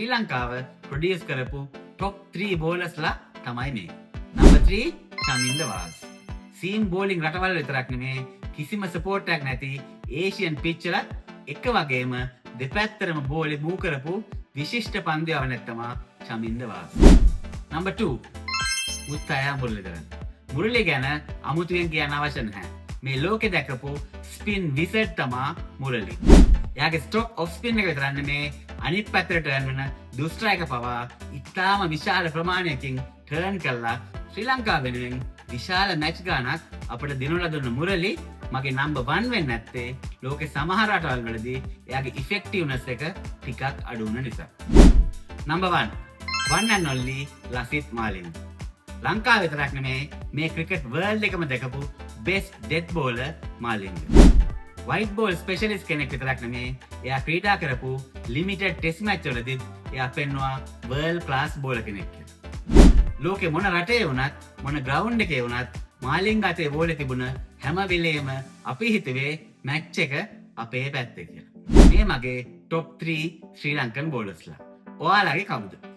ශ්‍රී ලංකාව ප්‍රොඩියස් කරපු ටොප් 3 බෝලර්ස්ලා තමයි මේ. නම්බර් 3 චමින්ද වාස්. සීම් බෝලිං රටවල් විතරක් නෙමේ කිසිම සපෝට් එකක් නැති ඒෂියන් පිච් වලත් එක වගේම දෙපැත්තටම බෝලේ මූව් කරපු විශිෂ්ට පන්දුවවනෙක් තමයි චමින්ද වාස්. නම්බර් 2 මුත්තයා මුරලිදරන්. මුරලි ගැන අමුතුවෙන් කියන්න අවශ්‍ය නැහැ. මේ ලෝකෙ දැකපු ස්පින් විසට් තමා මුරලි. එයාගේ ස්ට්‍රෝක් ඔෆ් ස්පින් එක විතරක් නෙමේ අනිත් පැත්තට ටර්න් වෙන දුස්ට්‍රයික පවා ඉතාම විශාල ප්‍රමාණයකින් ටර්න් කළා ශ්‍රී ලංකාව වෙනුවෙන් විශාල මැච් ගානක් අපිට දිනවලා දුන්න මුරලි මගේ නම්බර් 1 වෙන්නේ නැත්තේ ලෝකේ සමහර රටවල් වලදී එයාගේ ඉෆෙක්ටිව්නස් එක ටිකක් අඩු වුණ නිසා. Number 1 one and only Lasith Malinga. ලංකාව විතරක් නෙමේ මේ ක්‍රිකට් වර්ල්ඩ් එකම දැකපු best death bowler Malinga. White ball specialist කෙනෙක් විතරක් නෙමේ එයා ක්‍රීඩා කරපු ලිමිටඩ් ටෙස්ට් මැච් වලදීත් එයා පෙන්වුවා වර්ල්ඩ් ක්ලාස් බෝලර් කෙනෙක් කියලා. ලෝකේ මොන රටේ වුණත් මොන ග්‍රවුන්ඩ් එකේ වුණත් මාලිංග අතේ බෝලේ තිබුණ හැම වෙලේම අපි හිතුවේ මැච් එක අපේ පැත්තේ කියලා. මේ මගේ ටොප් 3 ශ්‍රී ලංකන් බෝලර්ස්ලා. ඔයාලගේ කවුද?